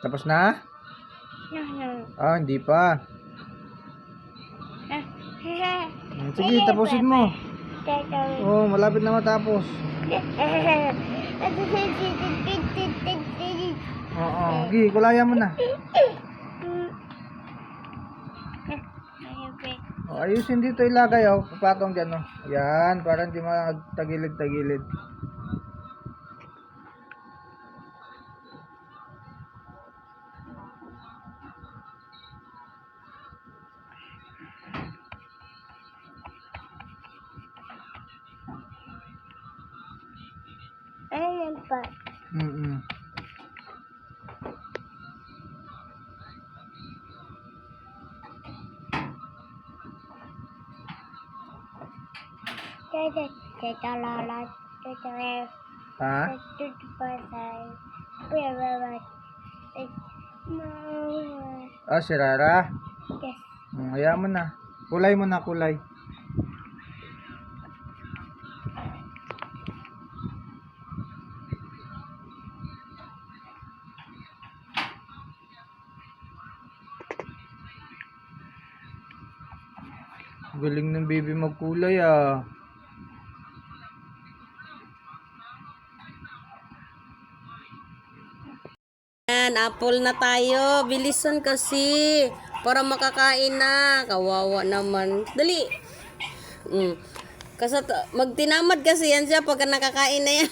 Tapos na? Ah, hindi pa. Sige, tapusin mo. Oh, malapit na matapos. Oo, sige, kulayan mo na. Oh, ayusin dito ilagay, oh. Patong dyan, oh. Yan, para hindi magtagilid-tagilid. Ayan pa. Ha? Ah, si Rara? Yes. Hayaan mo na. Kulay mo na, kulay. Galing ng baby magkulay, ah. Yan, apple na tayo. Bilisan kasi. Para makakain na. Kawawa naman. Dali. Kasi magtinamad kasi yan siya pagka nakakain na yan.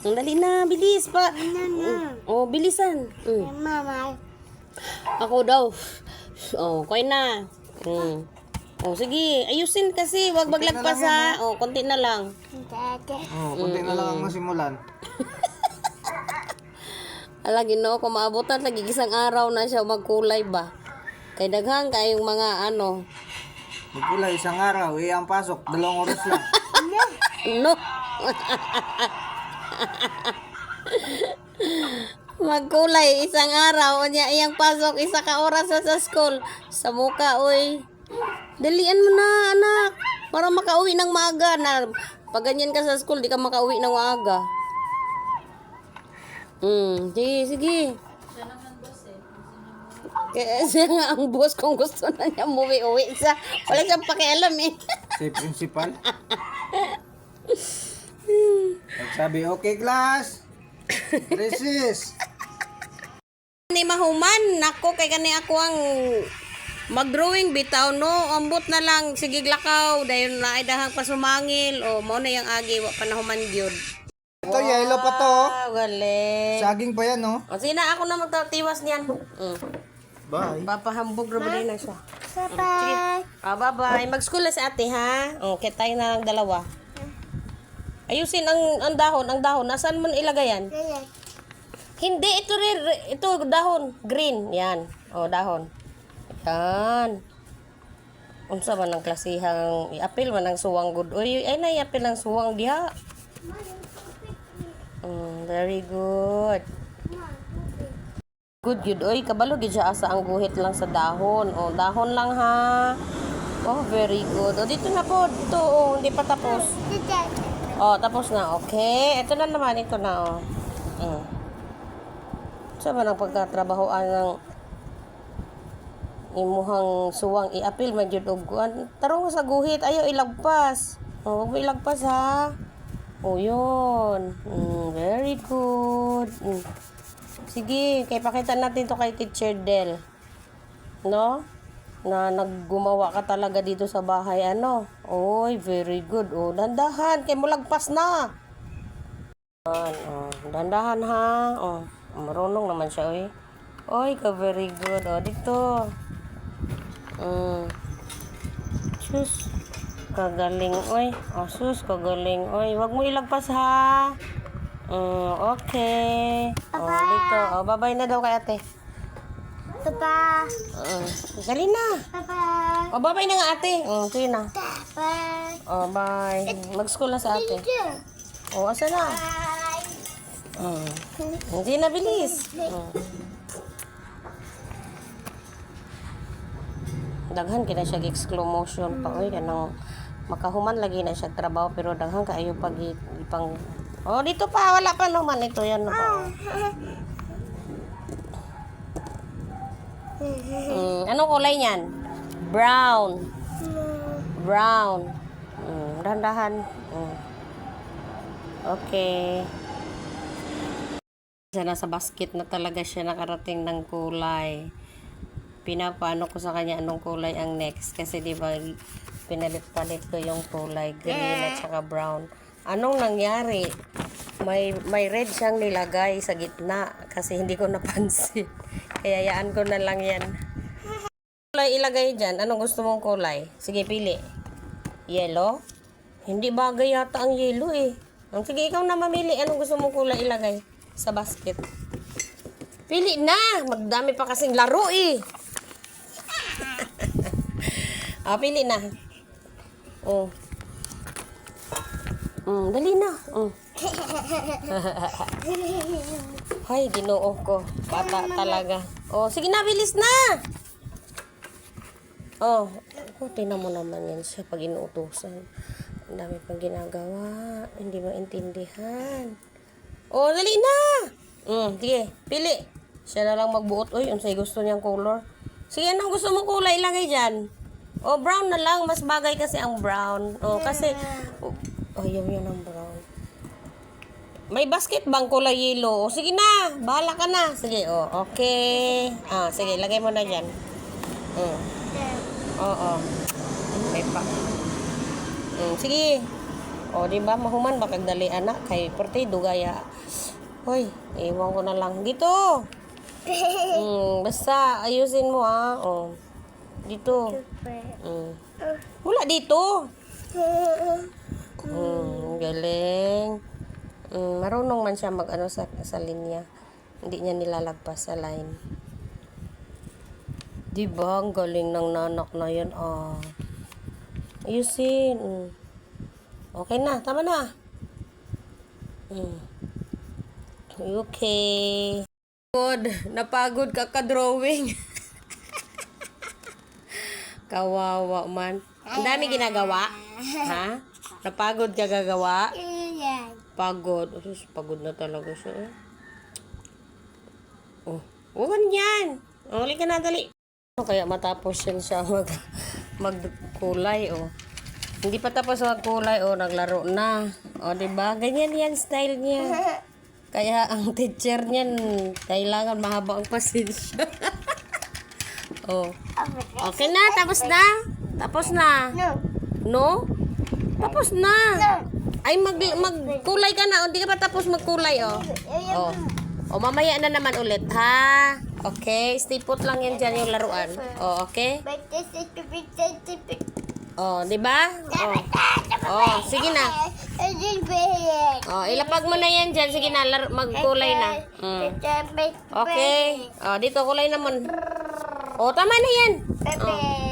Dali na, bilis pa. Oh, bilisan. Mama. Ako daw. Oh, koy na. Oh, sige, ayusin kasi. Wag maglagpas ha. Oh, konti na lang. Oh, kunti na lang ang masimulan. Ala, Ginoo, kung maabutan lagi isang araw na siya magkulay ba. Kay daghang kayong mga ano. Magkulay, isang araw. Ang pasok, 2 oras lang. No. Magkulay isang araw niya iyang pasok isa ka oras sa school. Sa muka, oy. Dalian mo na, anak. Para makauwi ng maaga na. Pag ganyan ka sa school, di ka makauwi ng maaga. Sige. Kaya siya nga ang boss kung gusto na niya umuwi-uwi siya. Wala siyang pakialam eh. Si principal. Sabi, okay class. Recess. Ni mahuman, nako kay kani ako ang mag-drawing bitaw no, ambot na lang sige glakaw dayon na ay dahang pasumangil o mao na yang agi wa panahuman gyud. Ito, yellow pa to. Ah, galing. Saging pa yan, no? O sige na ako na magtatiwas niyan. Bye. Papahambog ra ba din na siya. Bye. Bye-bye. Mag-school na si ate ha. Okay, tayo na lang dalawa. Ayusin ang dahon, Nasaan mo ilagay yan? Hindi, ito dahon. Green. Yan. O, dahon. Yan. Unsa man ang klasihang i-apil man ang suwang good. Uy, ay na i-apil ang suwang diha. Very good. Good, good. Uy, kabalo gid siya asa ang guhit lang sa dahon. O, dahon lang ha. Oh, very good. O, dito na po. Ito, hindi pa tapos. Oh, tapos na. Okay. Ito na naman. Ito na, Saan ba ang pagkatrabahoan ng imuhang suwang i-apil man jud og kuan? Tarong sa guhit. Ayaw ilagpas. Oh, wag mo ilagpas ha. Oh, yun. Very good. Sige, kay pakita natin to kay Teacher Del. No? Na naggumawa ka talaga dito sa bahay, ano? Oy, very good. Oh, dandahan, kay mo lagpas na. Dandahan ha. Oh, marunong naman siya, oy. Oy, ka very good. Oh, dito. Sus, kagaling, oy. Oh, sus, kagaling, oy. Wag mo ilagpas ha. Okay. Oh, dito. Oh, bye-bye na daw kay ate. Papa. Dali na. Papa. O, bye-bye na nga ate. Sige na. Papa. O, bye. Mag-school na sa ate. O, asa na? Hindi na, bilis. Daghan kina siya exclo motion pa. Uy, kanang makahuman lagi na siya trabaho pero daghan kaayo pag ipang. Oh, dito pa. Wala pa naman. Ito yan na pa. Anong kulay niyan? Brown. Brown. Dahan-dahan. Okay. Siya nasa basket na talaga siya nakarating ng kulay. Pinapaano ko sa kanya anong kulay ang next. Kasi di ba pinalit-palit ko yung kulay green at saka brown. Anong nangyari? May red siyang nilagay sa gitna kasi hindi ko napansin. Kaya yaan ko na lang yan. Kulay ilagay dyan. Anong gusto mong kulay? Sige, pili. Yellow? Hindi bagay yata ang yellow eh. Sige, ikaw na mamili. Anong gusto mong kulay ilagay sa basket? Pili na! Magdami pa kasing laro eh. Pili na. Dali na. Hay, ginoo ko. Bata talaga. Sige na, bilis na! Tingnan mo naman yan siya pag inuutusan. Ang dami pang ginagawa. Hindi maintindihan. Dali na! Sige, pili. Siya na lang magbuot. Unsay gusto niyang color. Sige, anong gusto mong kulay ilagay dyan? Brown na lang. Mas bagay kasi ang brown. Kasi... ayaw yan ang brown. May basket bang kulay yellow? Sige na. Bahala ka na. Sige, okay. Sige, lagay mo na dyan. May pa. Sige. Diba, mahuman ba kagdali anak? Kay porte, dugaya. Hoy, iwan ko na lang. Dito. Basta, ayusin mo dito. Wala dito. Galing. Marunong man siya mag-ano sa linya. Hindi niya nilalagpas sa line. Diba, ang galing ng nanak na yan. Ayusin. Okay na, tama na. Okay. Napagod ka ka-drawing. Kawawa man. Ang dami ginagawa. Ha? Napagod ka gagawa? Pagod. Pagod na talaga siya. Ganyan. Huli ka na, dali. Kaya matapos siya magkulay, Hindi pa tapos magkulay, naglaro na. Diba? Ganyan yan style niya. Kaya ang teacher niyan, kailangan mahaba ang pasensya. Okay na, tapos na? Tapos na? No? Tapos na. Ay, magkulay ka na. Hindi ka pa tapos magkulay, mamaya na naman ulit, ha? Okay, stay put lang yan dyan yung laruan. Okay? Di ba? Sige na. Ilapag mo na yan dyan. Sige na, magkulay na. Okay. Dito, kulay naman. Tama na yan.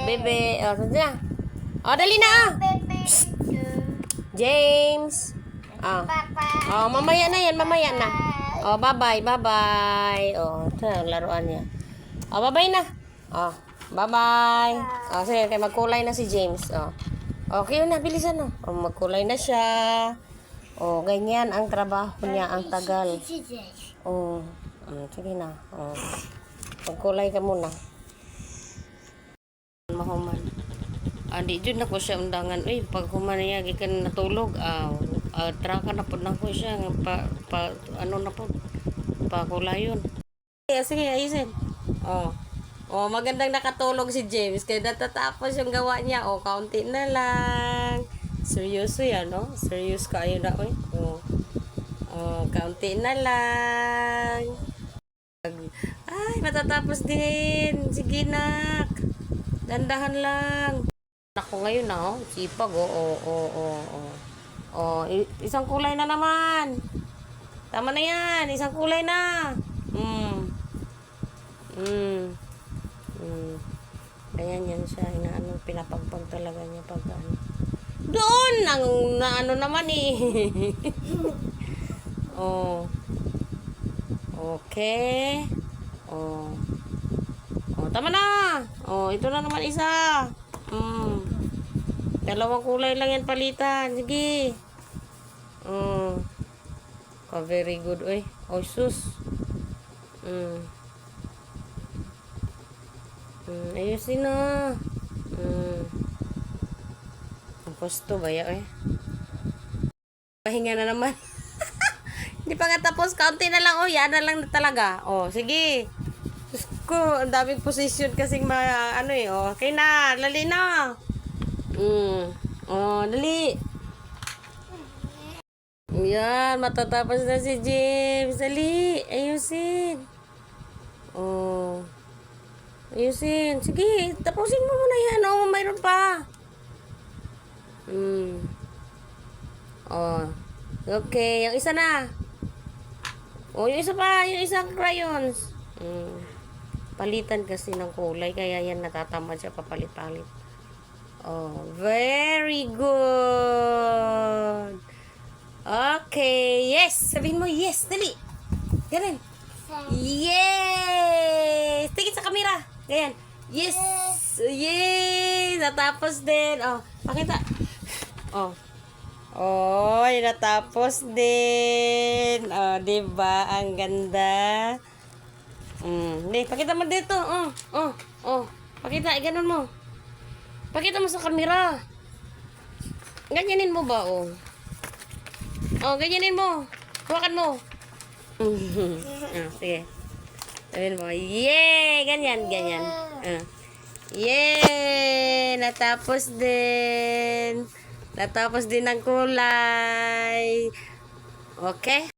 Bebe. Sige na. Dali na, James. Mamaya na yan, mamaya na. Bye-bye. Ito na, laruan niya. Bye-bye na. Bye-bye. Sige, kaya magkulay na si James. Okay na, bilisan na. Magkulay na siya. Ganyan ang trabaho niya, ang tagal. Sige na. Magkulay ka muna. Mahuman. Di dyan ako siya undangan. Pag human niya, gikan natulog. Traka na po na ko siya. Ano na po. Pakulayon. Sige, ayusin. Magandang nakatulog si James. Kaya natatapos yung gawa niya. Kaunti na lang. Seryoso yan, no? Serious kayo na, kaunti na lang. Ay, matatapos din. Sige, nak. Dandahan lang. Ako ngayon na, sipag, isang kulay na naman. Tama na yan, isang kulay na. Ayan yan siya, pinapagpag talaga niya pag ano. Doon, ano naman Okay. Tama na. Ito na naman isa. Dalawang kulay lang yan palitan. Sige. Very good, sus. Ayusin na. Ang gusto ba yan eh? Pahinga na naman. Hindi pa nga tapos. Kaunti na lang. Yan na lang na talaga. Sige. Diyos ko, ang daming position kasing okay na. Lali na. Dali. Yan, matatapos na si James. Dali. Ayusin. Ayusin. Sige, tapusin mo muna yan. Mayroon pa. Okay, yung isa na. Yung isa pa, yung isang crayons. Palitan kasi ng kulay, kaya yan natatamad siya papalit-palit. Very good. Okay, yes. Sabihin mo yes, dali. Ganun. Yes! Tingin sa camera. Ganyan. Yes! Yes! Natapos din. Pakita. Natapos din. Diba? Ang ganda. Pakita mo dito. Pakita. Ganun mo. Pakita mo sa camera. Ganyanin mo ba? Ganyanin mo. Hawakan mo. Sige. Sabihin mo, yay! Ganyan. Yay! Natapos din. Natapos din ang kulay. Okay?